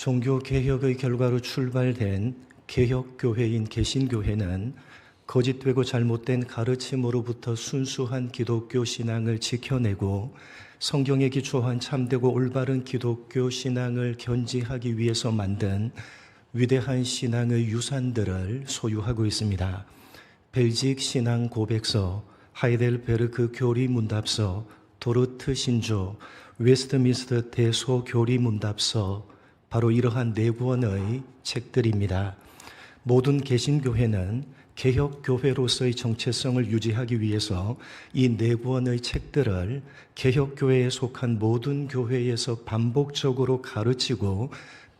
종교개혁의 결과로 출발된 개혁교회인 개신교회는 거짓되고 잘못된 가르침으로부터 순수한 기독교 신앙을 지켜내고 성경에 기초한 참되고 올바른 기독교 신앙을 견지하기 위해서 만든 위대한 신앙의 유산들을 소유하고 있습니다. 벨직 신앙 고백서, 하이델베르크 교리 문답서, 도르트 신조, 웨스트민스터 대소 교리 문답서, 바로 이러한 네 권의 책들입니다. 모든 개신교회는 개혁교회로서의 정체성을 유지하기 위해서 이 네 권의 책들을 개혁교회에 속한 모든 교회에서 반복적으로 가르치고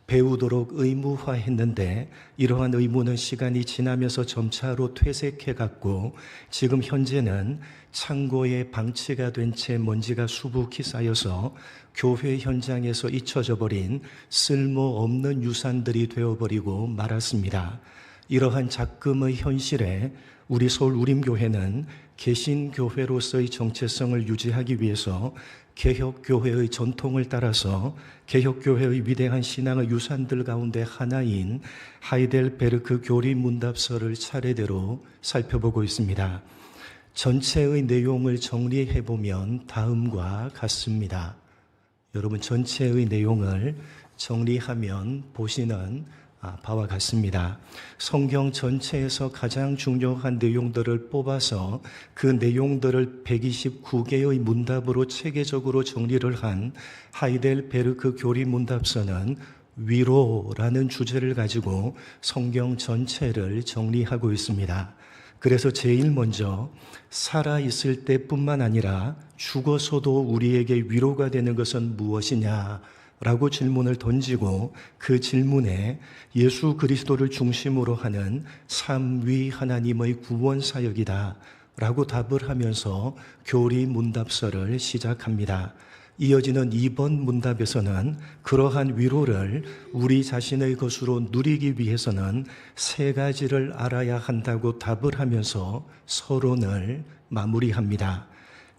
배우도록 의무화했는데, 이러한 의무는 시간이 지나면서 점차로 퇴색해갔고 지금 현재는 창고에 방치가 된 채 먼지가 수북히 쌓여서 교회 현장에서 잊혀져 버린 쓸모없는 유산들이 되어버리고 말았습니다. 이러한 작금의 현실에 우리 서울 우림교회는 개신교회로서의 정체성을 유지하기 위해서 개혁교회의 전통을 따라서 개혁교회의 위대한 신앙의 유산들 가운데 하나인 하이델베르크 교리 문답서를 차례대로 살펴보고 있습니다. 전체의 내용을 정리해보면 다음과 같습니다. 여러분, 전체의 내용을 정리하면 보시는 바와 같습니다. 성경 전체에서 가장 중요한 내용들을 뽑아서 그 내용들을 129개의 문답으로 체계적으로 정리를 한 하이델베르크 교리 문답서는 위로라는 주제를 가지고 성경 전체를 정리하고 있습니다. 그래서 제일 먼저 살아있을 때뿐만 아니라 죽어서도 우리에게 위로가 되는 것은 무엇이냐 라고 질문을 던지고 그 질문에 예수 그리스도를 중심으로 하는 삼위 하나님의 구원 사역이다 라고 답을 하면서 교리 문답서를 시작합니다. 이어지는 2번 문답에서는 그러한 위로를 우리 자신의 것으로 누리기 위해서는 세 가지를 알아야 한다고 답을 하면서 서론을 마무리합니다.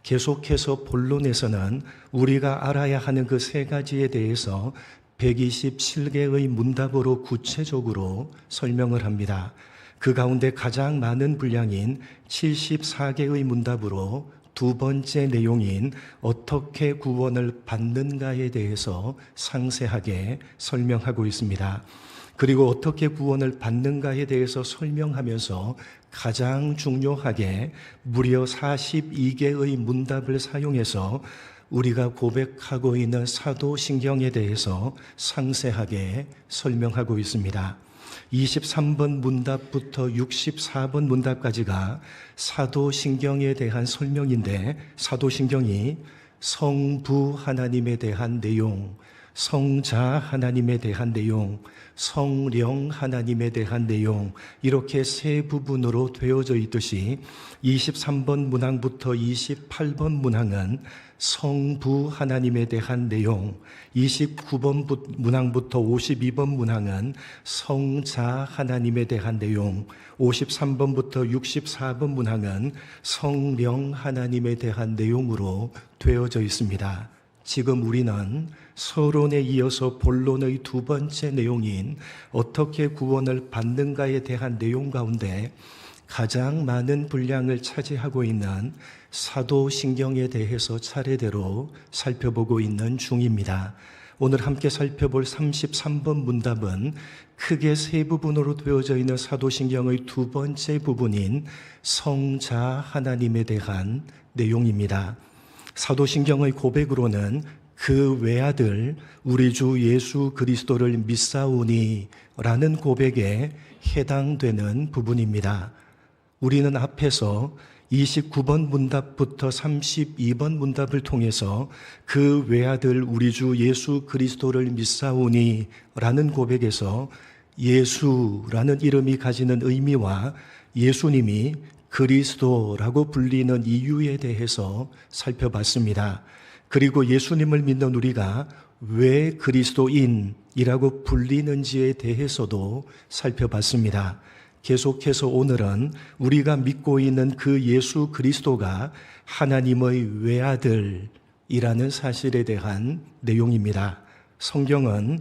계속해서 본론에서는 우리가 알아야 하는 그 세 가지에 대해서 127개의 문답으로 구체적으로 설명을 합니다. 그 가운데 가장 많은 분량인 74개의 문답으로 두 번째 내용인 어떻게 구원을 받는가에 대해서 상세하게 설명하고 있습니다. 그리고 어떻게 구원을 받는가에 대해서 설명하면서 가장 중요하게 무려 42개의 문답을 사용해서 우리가 고백하고 있는 사도신경에 대해서 상세하게 설명하고 있습니다. 23번 문답부터 64번 문답까지가 사도신경에 대한 설명인데, 사도신경이 성부 하나님에 대한 내용, 성자 하나님에 대한 내용, 성령 하나님에 대한 내용, 이렇게 세 부분으로 되어져 있듯이 23번 문항부터 28번 문항은 성부 하나님에 대한 내용, 29번 문항부터 52번 문항은 성자 하나님에 대한 내용, 53번부터 64번 문항은 성령 하나님에 대한 내용으로 되어져 있습니다. 지금 우리는 서론에 이어서 본론의 두 번째 내용인 어떻게 구원을 받는가에 대한 내용 가운데 가장 많은 분량을 차지하고 있는 사도신경에 대해서 차례대로 살펴보고 있는 중입니다. 오늘 함께 살펴볼 33번 문답은 크게 세 부분으로 되어져 있는 사도신경의 두 번째 부분인 성자 하나님에 대한 내용입니다. 사도신경의 고백으로는 그 외아들 우리 주 예수 그리스도를 믿사오니 라는 고백에 해당되는 부분입니다. 우리는 앞에서 29번 문답부터 32번 문답을 통해서 그 외아들 우리 주 예수 그리스도를 믿사오니 라는 고백에서 예수라는 이름이 가지는 의미와 예수님이 그리스도라고 불리는 이유에 대해서 살펴봤습니다. 그리고 예수님을 믿는 우리가 왜 그리스도인이라고 불리는지에 대해서도 살펴봤습니다. 계속해서 오늘은 우리가 믿고 있는 그 예수 그리스도가 하나님의 외아들이라는 사실에 대한 내용입니다. 성경은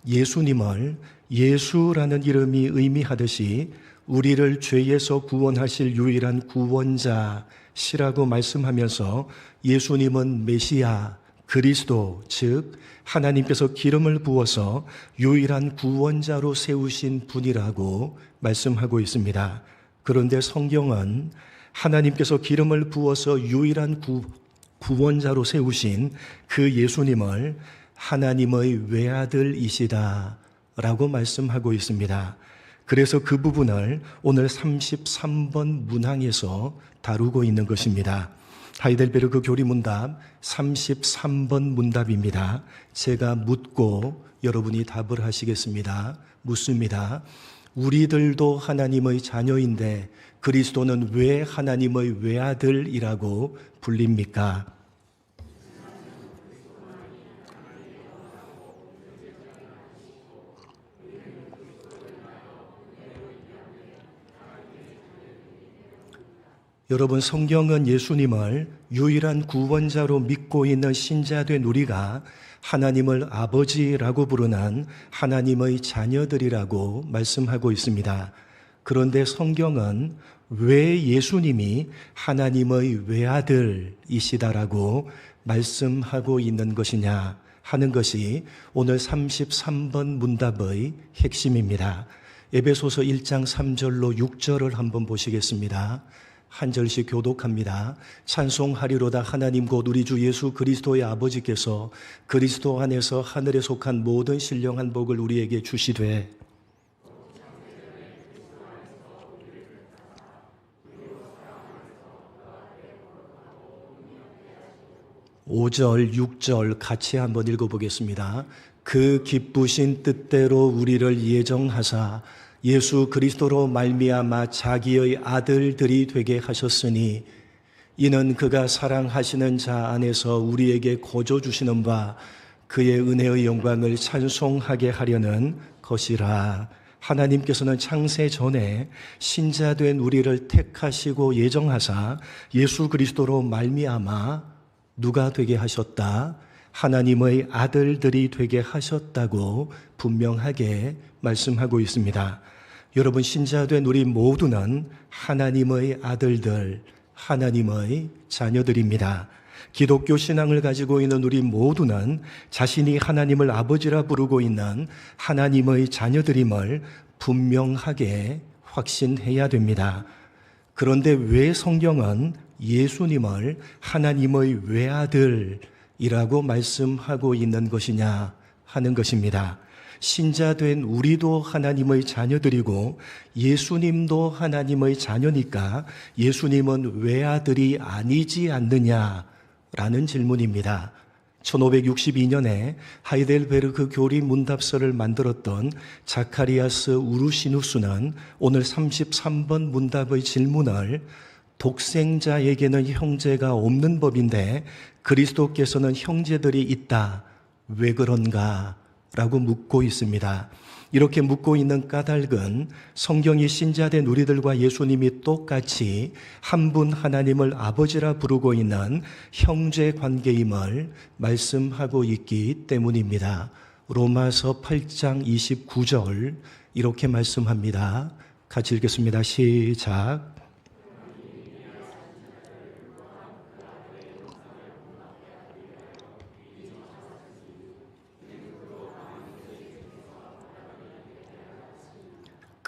예수님을 예수라는 이름이 의미하듯이 우리를 죄에서 구원하실 유일한 구원자시라고 말씀하면서 예수님은 메시아, 그리스도, 즉 하나님께서 기름을 부어서 유일한 구원자로 세우신 분이라고 말씀하고 있습니다. 그런데 성경은 하나님께서 기름을 부어서 유일한 구원자로 세우신 그 예수님을 하나님의 외아들이시다 라고 말씀하고 있습니다. 그래서 그 부분을 오늘 33번 문항에서 다루고 있는 것입니다. 하이델베르그 교리문답 33번 문답입니다. 제가 묻고 여러분이 답을 하시겠습니다. 묻습니다. 우리들도 하나님의 자녀인데 그리스도는 왜 하나님의 외아들이라고 불립니까? 여러분, 성경은 예수님을 유일한 구원자로 믿고 있는 신자된 우리가 하나님을 아버지라고 부르는 하나님의 자녀들이라고 말씀하고 있습니다. 그런데 성경은 왜 예수님이 하나님의 외아들이시다라고 말씀하고 있는 것이냐 하는 것이 오늘 33번 문답의 핵심입니다. 에베소서 1장 3절로 6절을 한번 보시겠습니다. 한 절씩 교독합니다. 찬송하리로다 하나님 곧 우리 주 예수 그리스도의 아버지께서 그리스도 안에서 하늘에 속한 모든 신령한 복을 우리에게 주시되 5절, 6절 같이 한번 읽어보겠습니다. 그 기쁘신 뜻대로 우리를 예정하사 예수 그리스도로 말미암아 자기의 아들들이 되게 하셨으니 이는 그가 사랑하시는 자 안에서 우리에게 거저 주시는 바 그의 은혜의 영광을 찬송하게 하려는 것이라. 하나님께서는 창세 전에 신자된 우리를 택하시고 예정하사 예수 그리스도로 말미암아 누가 되게 하셨다? 하나님의 아들들이 되게 하셨다고 분명하게 말씀하고 있습니다. 여러분, 신자된 우리 모두는 하나님의 아들들, 하나님의 자녀들입니다. 기독교 신앙을 가지고 있는 우리 모두는 자신이 하나님을 아버지라 부르고 있는 하나님의 자녀들임을 분명하게 확신해야 됩니다. 그런데 왜 성경은 예수님을 하나님의 외아들이라고 말씀하고 있는 것이냐 하는 것입니다. 신자된 우리도 하나님의 자녀들이고 예수님도 하나님의 자녀니까 예수님은 외아들이 아니지 않느냐라는 질문입니다. 1562년에 하이델베르크 교리 문답서를 만들었던 자카리아스 우르시누스는 오늘 33번 문답의 질문을 독생자에게는 형제가 없는 법인데 그리스도께서는 형제들이 있다. 왜 그런가? 라고 묻고 있습니다. 이렇게 묻고 있는 까닭은 성경이 신자된 우리들과 예수님이 똑같이 한 분 하나님을 아버지라 부르고 있는 형제 관계임을 말씀하고 있기 때문입니다. 로마서 8장 29절 이렇게 말씀합니다. 같이 읽겠습니다. 시작.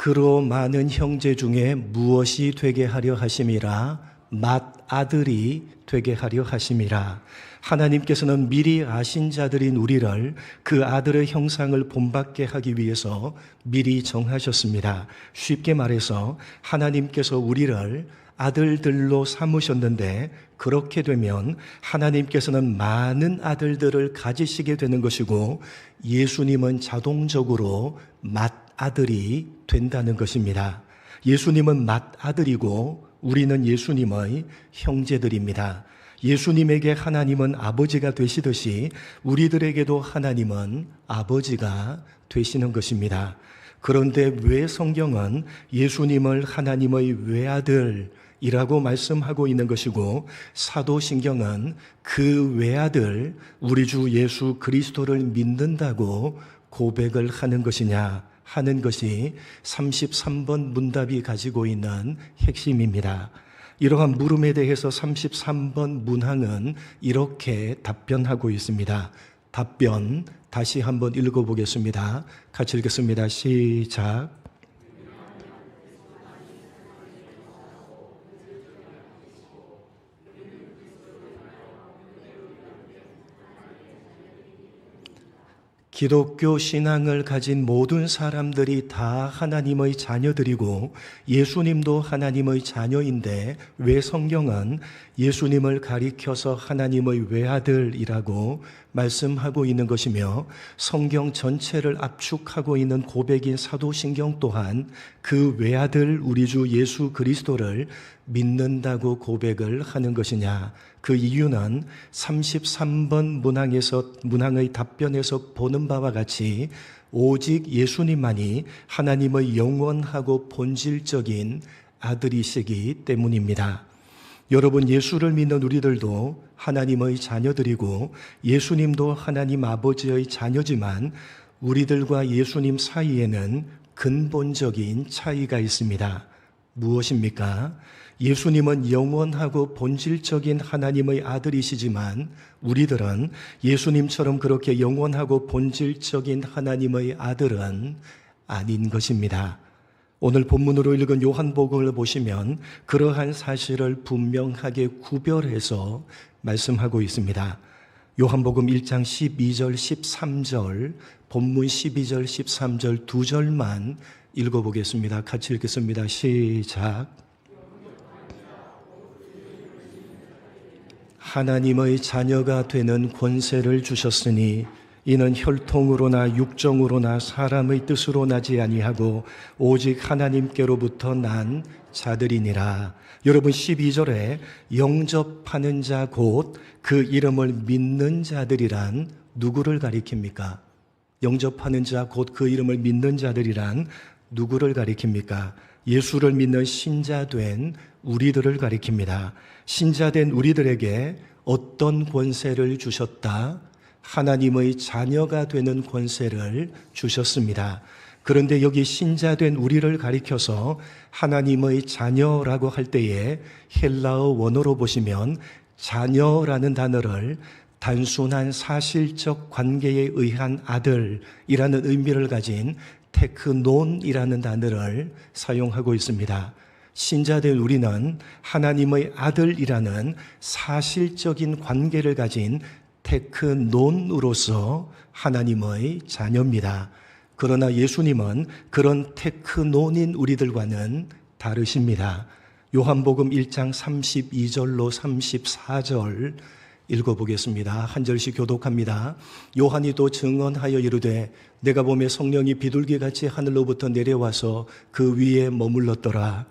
그로 많은 형제 중에 무엇이 되게 하려 하심이라? 맏아들이 되게 하려 하심이라. 하나님께서는 미리 아신 자들인 우리를 그 아들의 형상을 본받게 하기 위해서 미리 정하셨습니다. 쉽게 말해서 하나님께서 우리를 아들들로 삼으셨는데 그렇게 되면 하나님께서는 많은 아들들을 가지시게 되는 것이고 예수님은 자동적으로 맏아들이 된다는 것입니다. 예수님은 맏아들이고 우리는 예수님의 형제들입니다. 예수님에게 하나님은 아버지가 되시듯이 우리들에게도 하나님은 아버지가 되시는 것입니다. 그런데 왜 성경은 예수님을 하나님의 외아들이라고 말씀하고 있는 것이고 사도신경은 그 외아들 우리 주 예수 그리스도를 믿는다고 고백을 하는 것이냐 하는 것이 33번 문답이 가지고 있는 핵심입니다. 이러한 물음에 대해서 33번 문항은 이렇게 답변하고 있습니다. 답변 다시 한번 읽어보겠습니다. 같이 읽겠습니다. 시작. 기독교 신앙을 가진 모든 사람들이 다 하나님의 자녀들이고 예수님도 하나님의 자녀인데 왜 성경은 예수님을 가리켜서 하나님의 외아들이라고 말씀하고 있는 것이며 성경 전체를 압축하고 있는 고백인 사도신경 또한 그 외아들 우리 주 예수 그리스도를 믿는다고 고백을 하는 것이냐? 그 이유는 33번 문항의 답변에서 보는 바와 같이 오직 예수님만이 하나님의 영원하고 본질적인 아들이시기 때문입니다. 여러분, 예수를 믿는 우리들도 하나님의 자녀들이고 예수님도 하나님 아버지의 자녀지만 우리들과 예수님 사이에는 근본적인 차이가 있습니다. 무엇입니까? 예수님은 영원하고 본질적인 하나님의 아들이시지만 우리들은 예수님처럼 그렇게 영원하고 본질적인 하나님의 아들은 아닌 것입니다. 오늘 본문으로 읽은 요한복음을 보시면 그러한 사실을 분명하게 구별해서 말씀하고 있습니다. 요한복음 1장 12절 13절 본문 12절 13절 두 절만 읽어보겠습니다. 같이 읽겠습니다. 시작. 하나님의 자녀가 되는 권세를 주셨으니 이는 혈통으로나 육정으로나 사람의 뜻으로 나지 아니하고 오직 하나님께로부터 난 자들이니라. 여러분, 12절에 영접하는 자 곧 그 이름을 믿는 자들이란 누구를 가리킵니까? 영접하는 자 곧 그 이름을 믿는 자들이란 누구를 가리킵니까? 예수를 믿는 신자된 우리들을 가리킵니다. 신자된 우리들에게 어떤 권세를 주셨다? 하나님의 자녀가 되는 권세를 주셨습니다. 그런데 여기 신자된 우리를 가리켜서 하나님의 자녀라고 할 때에 헬라어 원어로 보시면 자녀라는 단어를 단순한 사실적 관계에 의한 아들이라는 의미를 가진 테크논이라는 단어를 사용하고 있습니다. 신자된 우리는 하나님의 아들이라는 사실적인 관계를 가진 테크논으로서 하나님의 자녀입니다. 그러나 예수님은 그런 테크논인 우리들과는 다르십니다. 요한복음 1장 32절로 34절 읽어보겠습니다. 한 절씩 교독합니다. 요한이 또 증언하여 이르되 내가 보매 성령이 비둘기같이 하늘로부터 내려와서 그 위에 머물렀더라.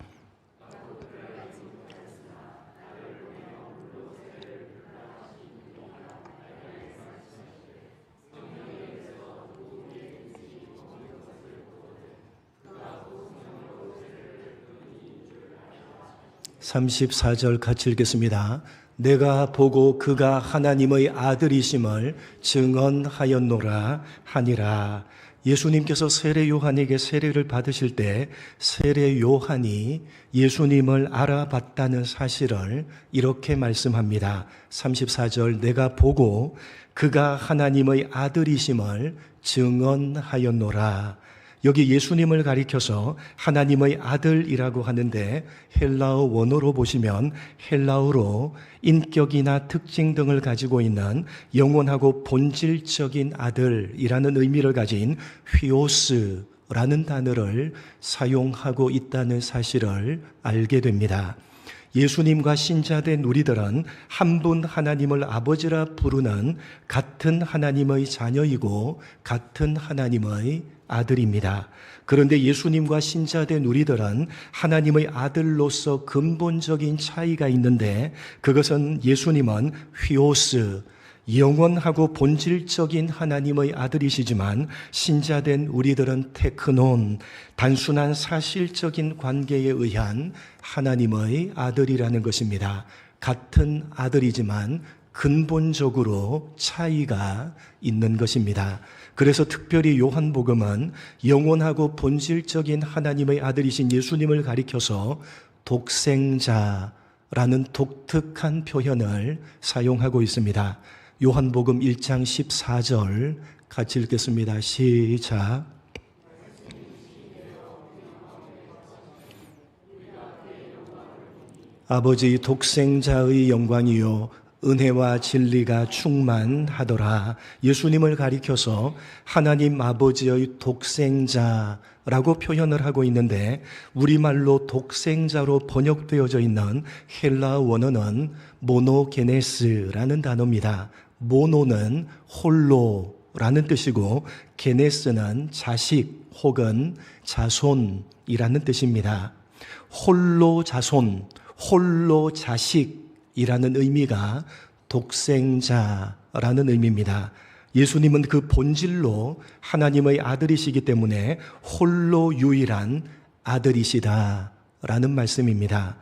(34절) 같이 읽겠습니다. 내가 보고 그가 하나님의 아들이심을 증언하였노라 하니라. 예수님께서 세례 요한에게 세례를 받으실 때 세례 요한이 예수님을 알아봤다는 사실을 이렇게 말씀합니다. 34절 내가 보고 그가 하나님의 아들이심을 증언하였노라. 여기 예수님을 가리켜서 하나님의 아들이라고 하는데 헬라어 원어로 보시면 헬라어로 인격이나 특징 등을 가지고 있는 영원하고 본질적인 아들이라는 의미를 가진 휘오스라는 단어를 사용하고 있다는 사실을 알게 됩니다. 예수님과 신자된 우리들은 한 분 하나님을 아버지라 부르는 같은 하나님의 자녀이고 같은 하나님의 아들입니다. 그런데 예수님과 신자된 우리들은 하나님의 아들로서 근본적인 차이가 있는데 그것은 예수님은 휘오스, 영원하고 본질적인 하나님의 아들이시지만 신자된 우리들은 테크논, 단순한 사실적인 관계에 의한 하나님의 아들이라는 것입니다. 같은 아들이지만 근본적으로 차이가 있는 것입니다. 그래서 특별히 요한복음은 영원하고 본질적인 하나님의 아들이신 예수님을 가리켜서 독생자라는 독특한 표현을 사용하고 있습니다. 요한복음 1장 14절 같이 읽겠습니다. 시작. 아버지 독생자의 영광이요 은혜와 진리가 충만하더라. 예수님을 가리켜서 하나님 아버지의 독생자라고 표현을 하고 있는데 우리말로 독생자로 번역되어져 있는 헬라어 원어는 모노게네스라는 단어입니다. 모노는 홀로라는 뜻이고 게네스는 자식 혹은 자손이라는 뜻입니다. 홀로 자손, 홀로 자식이라는 의미가 독생자라는 의미입니다. 예수님은 그 본질로 하나님의 아들이시기 때문에 홀로 유일한 아들이시다라는 말씀입니다.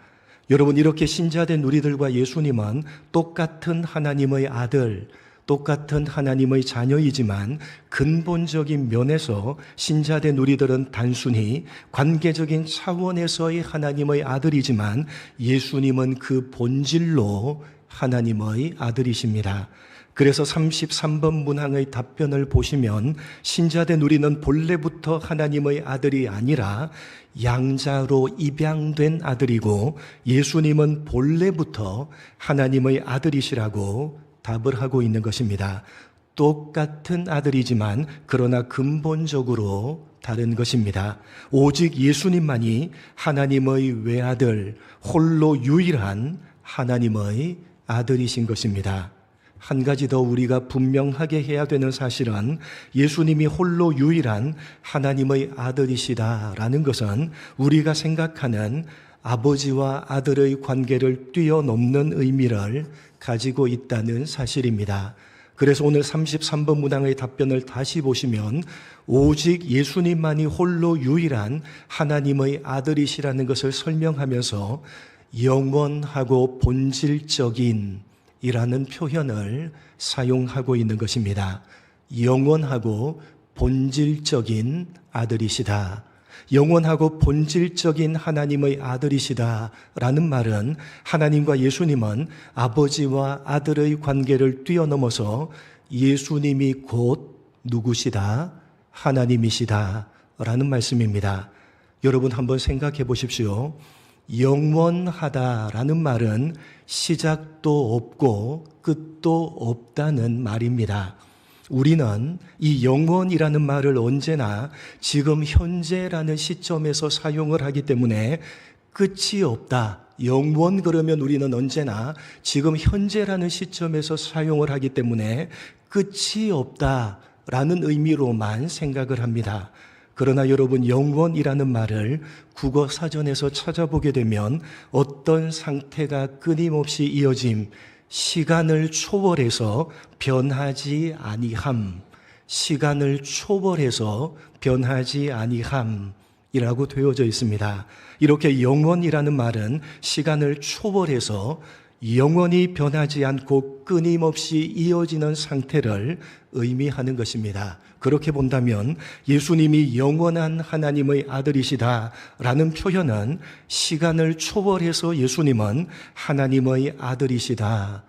여러분, 이렇게 신자된 우리들과 예수님은 똑같은 하나님의 아들, 똑같은 하나님의 자녀이지만 근본적인 면에서 신자된 우리들은 단순히 관계적인 차원에서의 하나님의 아들이지만 예수님은 그 본질로 하나님의 아들이십니다. 그래서 33번 문항의 답변을 보시면 신자된 우리는 본래부터 하나님의 아들이 아니라 양자로 입양된 아들이고 예수님은 본래부터 하나님의 아들이시라고 답을 하고 있는 것입니다. 똑같은 아들이지만 그러나 근본적으로 다른 것입니다. 오직 예수님만이 하나님의 외아들, 홀로 유일한 하나님의 아들이신 것입니다. 한 가지 더 우리가 분명하게 해야 되는 사실은 예수님이 홀로 유일한 하나님의 아들이시다라는 것은 우리가 생각하는 아버지와 아들의 관계를 뛰어넘는 의미를 가지고 있다는 사실입니다. 그래서 오늘 33번 문항의 답변을 다시 보시면 오직 예수님만이 홀로 유일한 하나님의 아들이시라는 것을 설명하면서 영원하고 본질적인 이라는 표현을 사용하고 있는 것입니다. 영원하고 본질적인 아들이시다. 영원하고 본질적인 하나님의 아들이시다라는 말은 하나님과 예수님은 아버지와 아들의 관계를 뛰어넘어서 예수님이 곧 누구시다? 하나님이시다라는 말씀입니다. 여러분 한번 생각해 보십시오. 영원하다라는 말은 시작도 없고 끝도 없다는 말입니다. 우리는 이 영원이라는 말을 언제나 지금 현재라는 시점에서 사용을 하기 때문에 끝이 없다. 영원 그러면 우리는 언제나 지금 현재라는 시점에서 사용을 하기 때문에 끝이 없다라는 의미로만 생각을 합니다. 그러나 여러분, 영원이라는 말을 국어 사전에서 찾아보게 되면 어떤 상태가 끊임없이 이어짐, 시간을 초월해서 변하지 아니함, 시간을 초월해서 변하지 아니함이라고 되어져 있습니다. 이렇게 영원이라는 말은 시간을 초월해서 영원히 변하지 않고 끊임없이 이어지는 상태를 의미하는 것입니다. 그렇게 본다면 예수님이 영원한 하나님의 아들이시다라는 표현은 시간을 초월해서 예수님은 하나님의 아들이시다라는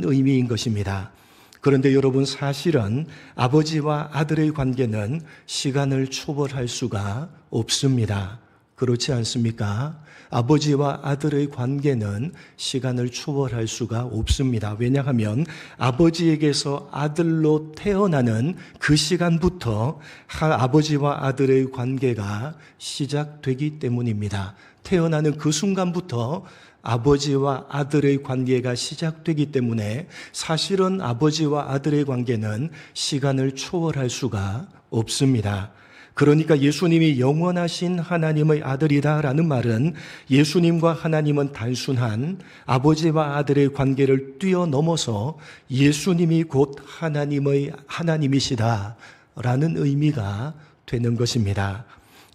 의미인 것입니다. 그런데 여러분, 사실은 아버지와 아들의 관계는 시간을 초월할 수가 없습니다. 그렇지 않습니까? 아버지와 아들의 관계는 시간을 초월할 수가 없습니다. 왜냐하면 아버지에게서 아들로 태어나는 그 시간부터 아버지와 아들의 관계가 시작되기 때문입니다. 태어나는 그 순간부터 아버지와 아들의 관계가 시작되기 때문에 사실은 아버지와 아들의 관계는 시간을 초월할 수가 없습니다. 그러니까 예수님이 영원하신 하나님의 아들이다라는 말은 예수님과 하나님은 단순한 아버지와 아들의 관계를 뛰어넘어서 예수님이 곧 하나님이시다라는 의미가 되는 것입니다.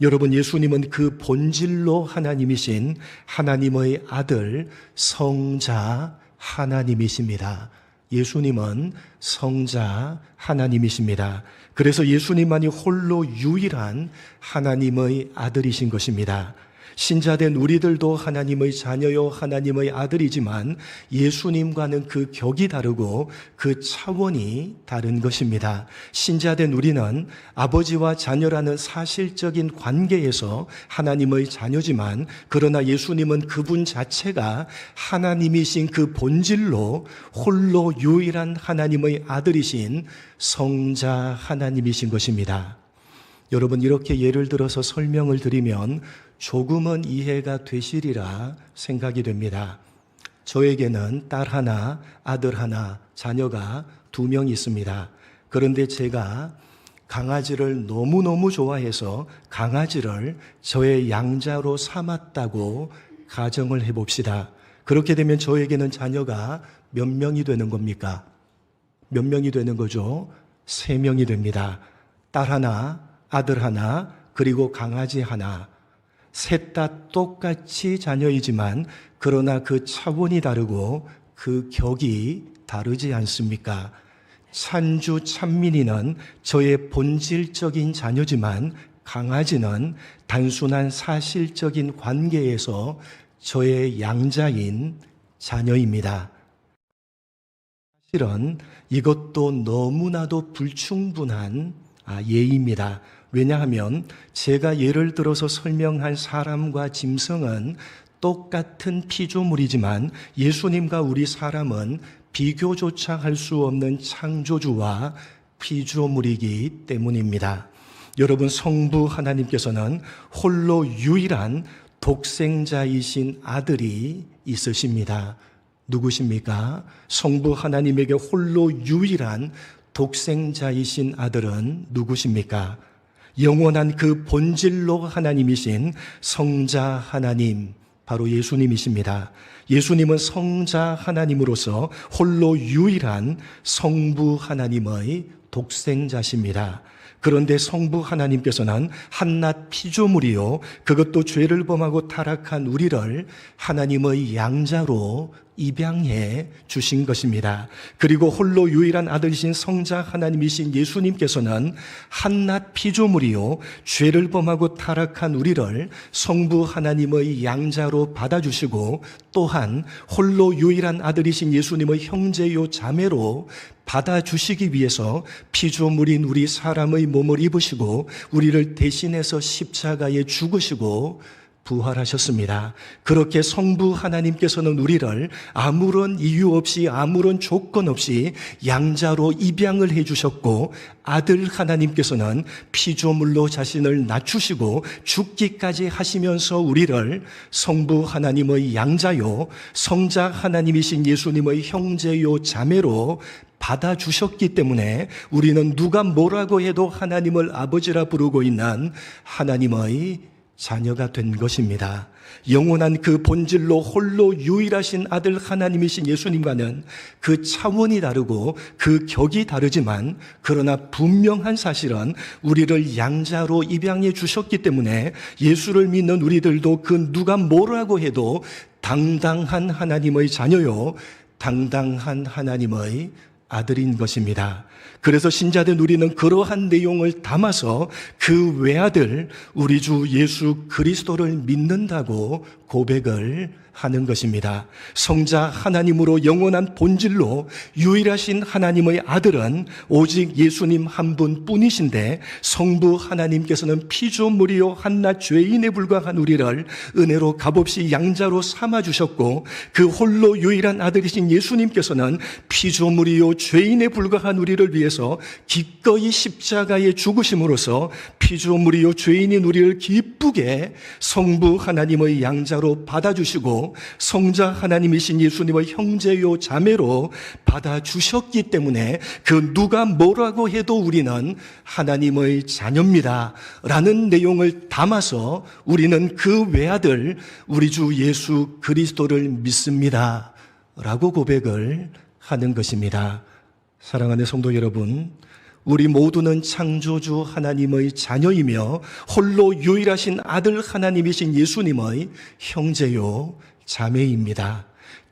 여러분, 예수님은 그 본질로 하나님이신 하나님의 아들, 성자 하나님이십니다. 예수님은 성자 하나님이십니다. 그래서 예수님만이 홀로 유일한 하나님의 아들이신 것입니다. 신자된 우리들도 하나님의 자녀요 하나님의 아들이지만 예수님과는 그 격이 다르고 그 차원이 다른 것입니다. 신자된 우리는 아버지와 자녀라는 사실적인 관계에서 하나님의 자녀지만 그러나 예수님은 그분 자체가 하나님이신 그 본질로 홀로 유일한 하나님의 아들이신 성자 하나님이신 것입니다. 여러분, 이렇게 예를 들어서 설명을 드리면 조금은 이해가 되시리라 생각이 됩니다. 저에게는 딸 하나, 아들 하나, 자녀가 2명 있습니다. 그런데 제가 강아지를 너무너무 좋아해서 강아지를 저의 양자로 삼았다고 가정을 해봅시다. 그렇게 되면 저에게는 자녀가 몇 명이 되는 겁니까? 몇 명이 되는 거죠? 3명이 됩니다. 딸 하나, 아들 하나, 그리고 강아지 하나. 셋 다 똑같이 자녀이지만 그러나 그 차원이 다르고 그 격이 다르지 않습니까? 찬주 찬민이는 저의 본질적인 자녀지만 강아지는 단순한 사실적인 관계에서 저의 양자인 자녀입니다. 사실은 이것도 너무나도 불충분한 예입니다. 왜냐하면 제가 예를 들어서 설명한 사람과 짐승은 똑같은 피조물이지만 예수님과 우리 사람은 비교조차 할 수 없는 창조주와 피조물이기 때문입니다. 여러분, 성부 하나님께서는 홀로 유일한 독생자이신 아들이 있으십니다. 누구십니까? 성부 하나님에게 홀로 유일한 독생자이신 아들은 누구십니까? 영원한 그 본질로 하나님이신 성자 하나님, 바로 예수님이십니다. 예수님은 성자 하나님으로서 홀로 유일한 성부 하나님의 독생자십니다. 그런데 성부 하나님께서는 한낱 피조물이요, 그것도 죄를 범하고 타락한 우리를 하나님의 양자로 입양해 주신 것입니다. 그리고 홀로 유일한 아들이신 성자 하나님이신 예수님께서는 한낱 피조물이요, 죄를 범하고 타락한 우리를 성부 하나님의 양자로 받아주시고 또한 홀로 유일한 아들이신 예수님의 형제요 자매로 받아주시기 위해서 피조물인 우리 사람의 몸을 입으시고 우리를 대신해서 십자가에 죽으시고 부활하셨습니다. 그렇게 성부 하나님께서는 우리를 아무런 이유 없이 아무런 조건 없이 양자로 입양을 해주셨고 아들 하나님께서는 피조물로 자신을 낮추시고 죽기까지 하시면서 우리를 성부 하나님의 양자요 성자 하나님이신 예수님의 형제요 자매로 받아주셨기 때문에 우리는 누가 뭐라고 해도 하나님을 아버지라 부르고 있는 하나님의 자녀가 된 것입니다. 영원한 그 본질로 홀로 유일하신 아들 하나님이신 예수님과는 그 차원이 다르고 그 격이 다르지만 그러나 분명한 사실은 우리를 양자로 입양해 주셨기 때문에 예수를 믿는 우리들도 그 누가 뭐라고 해도 당당한 하나님의 자녀요 당당한 하나님의 아들인 것입니다. 그래서 신자된 우리는 그러한 내용을 담아서 그 외아들 우리 주 예수 그리스도를 믿는다고 고백을 하는 것입니다. 성자 하나님으로 영원한 본질로 유일하신 하나님의 아들은 오직 예수님 한 분뿐이신데 성부 하나님께서는 피조물이요 한낱 죄인에 불과한 우리를 은혜로 값없이 양자로 삼아주셨고 그 홀로 유일한 아들이신 예수님께서는 피조물이요 죄인에 불과한 우리를 위해서 기꺼이 십자가에 죽으심으로써 피조물이요 죄인인 우리를 기쁘게 성부 하나님의 양자로 받아주시고 성자 하나님이신 예수님의 형제요 자매로 받아주셨기 때문에 그 누가 뭐라고 해도 우리는 하나님의 자녀입니다 라는 내용을 담아서 우리는 그 외아들 우리 주 예수 그리스도를 믿습니다 라고 고백을 하는 것입니다. 사랑하는 성도 여러분, 우리 모두는 창조주 하나님의 자녀이며 홀로 유일하신 아들 하나님이신 예수님의 형제요 자매입니다.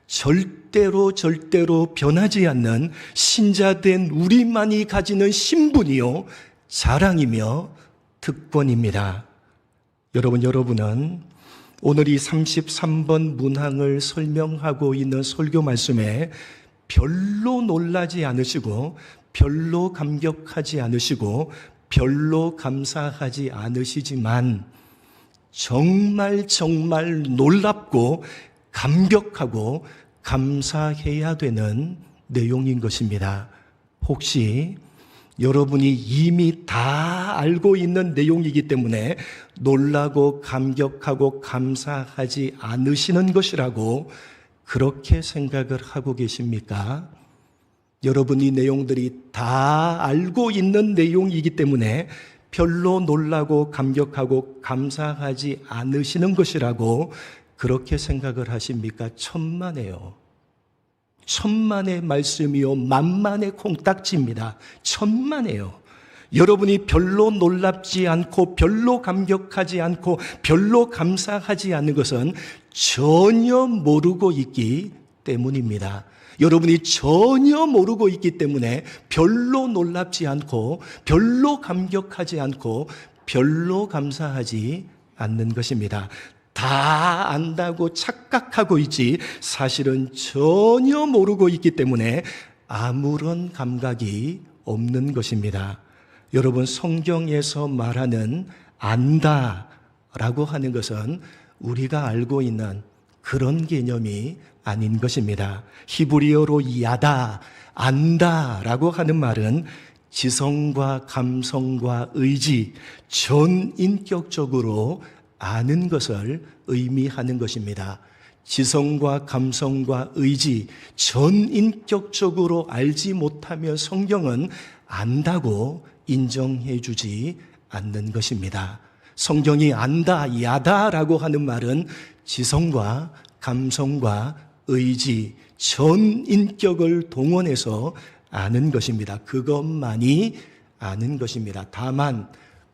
절대로 변하지 않는 신자된 우리만이 가지는 신분이요 자랑이며 특권입니다. 여러분은 오늘 이 33번 문항을 설명하고 있는 설교 말씀에 별로 놀라지 않으시고 별로 감격하지 않으시고 별로 감사하지 않으시지만 정말 놀랍고 감격하고 감사해야 되는 내용인 것입니다. 혹시 여러분이 이미 다 알고 있는 내용이기 때문에 놀라고 감격하고 감사하지 않으시는 것이라고 그렇게 생각을 하고 계십니까? 여러분이 내용들이 다 알고 있는 내용이기 때문에 별로 놀라고 감격하고 감사하지 않으시는 것이라고 그렇게 생각을 하십니까? 천만에요. 천만의 말씀이요 만만의 콩딱지입니다. 천만에요. 여러분이 별로 놀랍지 않고 별로 감격하지 않고 별로 감사하지 않는 것은 전혀 모르고 있기 때문입니다. 여러분이 전혀 모르고 있기 때문에 별로 놀랍지 않고 별로 감격하지 않고 별로 감사하지 않는 것입니다. 다 안다고 착각하고 있지 사실은 전혀 모르고 있기 때문에 아무런 감각이 없는 것입니다. 여러분, 성경에서 말하는 안다라고 하는 것은 우리가 알고 있는 그런 개념이 아닌 것입니다. 히브리어로 야다, 안다라고 하는 말은 지성과 감성과 의지, 전인격적으로 아는 것을 의미하는 것입니다. 지성과 감성과 의지, 전인격적으로 알지 못하면 성경은 안다고 인정해 주지 않는 것입니다. 성경이 안다, 야다라고 하는 말은 지성과 감성과 의지, 전인격을 동원해서 아는 것입니다. 그것만이 아는 것입니다. 다만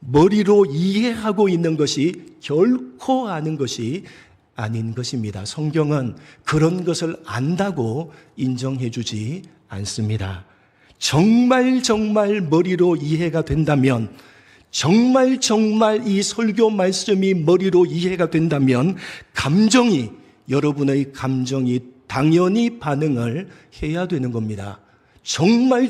머리로 이해하고 있는 것이 결코 아는 것이 아닌 것입니다. 성경은 그런 것을 안다고 인정해 주지 않습니다. 정말 머리로 이해가 된다면, 정말 이 설교 말씀이 머리로 이해가 된다면 여러분의 감정이 당연히 반응을 해야 되는 겁니다. 정말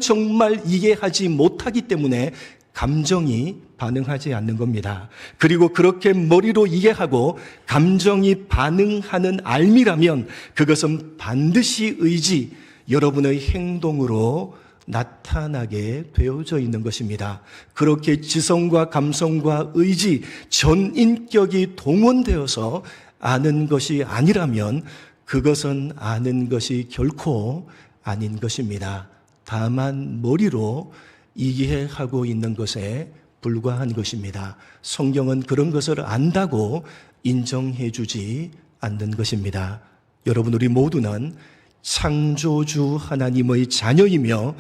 이해하지 못하기 때문에 감정이 반응하지 않는 겁니다. 그리고 그렇게 머리로 이해하고 감정이 반응하는 알미라면 그것은 반드시 의지, 여러분의 행동으로 나타나게 되어져 있는 것입니다. 그렇게 지성과 감성과 의지, 전인격이 동원되어서 아는 것이 아니라면 그것은 아는 것이 결코 아닌 것입니다. 다만 머리로 이해하고 있는 것에 불과한 것입니다. 성경은 그런 것을 안다고 인정해 주지 않는 것입니다. 여러분, 우리 모두는 창조주 하나님의 자녀이며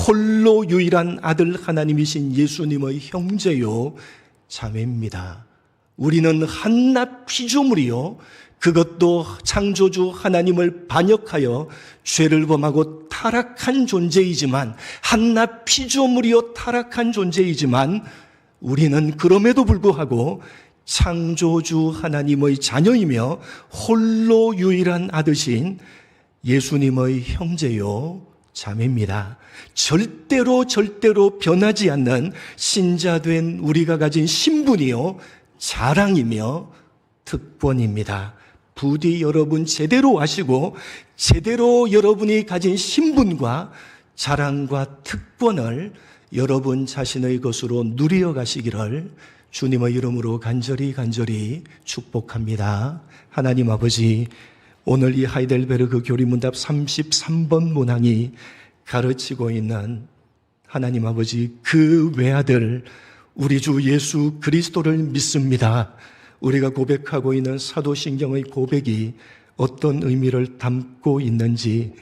홀로 유일한 아들 하나님이신 예수님의 형제요 자매입니다. 우리는 한낱 피조물이요, 그것도 창조주 하나님을 반역하여 죄를 범하고 타락한 존재이지만, 한낱 피조물이요 타락한 존재이지만 우리는 그럼에도 불구하고 창조주 하나님의 자녀이며 홀로 유일한 아들이신 예수님의 형제요 자매입니다. 절대로 변하지 않는 신자된 우리가 가진 신분이요 자랑이며 특권입니다. 부디 여러분 제대로 아시고 제대로 여러분이 가진 신분과 자랑과 특권을 여러분 자신의 것으로 누려 가시기를 주님의 이름으로 간절히 축복합니다. 하나님 아버지, 오늘 이 하이델베르그 교리문답 33번 문항이 가르치고 있는 하나님 아버지, 그 외아들 우리 주 예수 그리스도를 믿습니다. 우리가 고백하고 있는 사도신경의 고백이 어떤 의미를 담고 있는지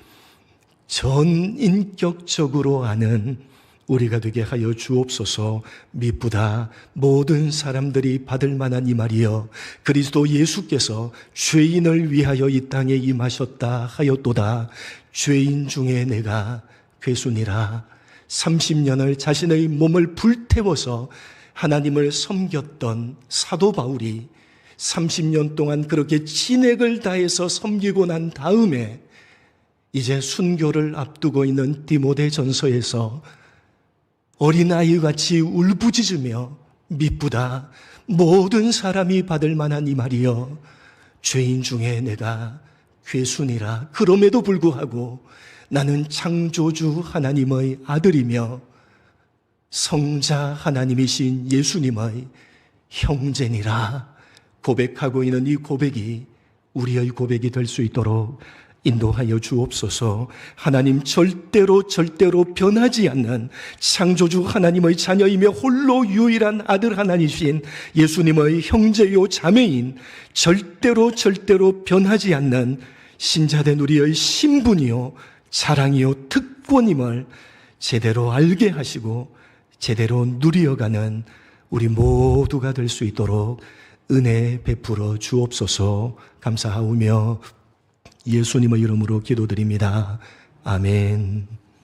전인격적으로 아는 우리가 되게 하여 주옵소서. 미쁘다 모든 사람들이 받을 만한 이 말이여 그리스도 예수께서 죄인을 위하여 이 땅에 임하셨다 하였도다. 죄인 중에 내가 괴순이라. 30년을 자신의 몸을 불태워서 하나님을 섬겼던 사도 바울이 30년 동안 그렇게 진액을 다해서 섬기고 난 다음에 이제 순교를 앞두고 있는 디모데 전서에서 어린아이같이 울부짖으며 미쁘다 모든 사람이 받을 만한 이 말이여 죄인 중에 내가 괴순이라. 그럼에도 불구하고 나는 창조주 하나님의 아들이며 성자 하나님이신 예수님의 형제니라 고백하고 있는 이 고백이 우리의 고백이 될 수 있도록 인도하여 주옵소서. 하나님 절대로 변하지 않는 창조주 하나님의 자녀이며 홀로 유일한 아들 하나님이신 예수님의 형제요 자매인 절대로 변하지 않는 신자된 우리의 신분이요 자랑이요 특권임을 제대로 알게 하시고 제대로 누려가는 우리 모두가 될 수 있도록 은혜 베풀어 주옵소서. 감사하오며 예수님의 이름으로 기도드립니다. 아멘.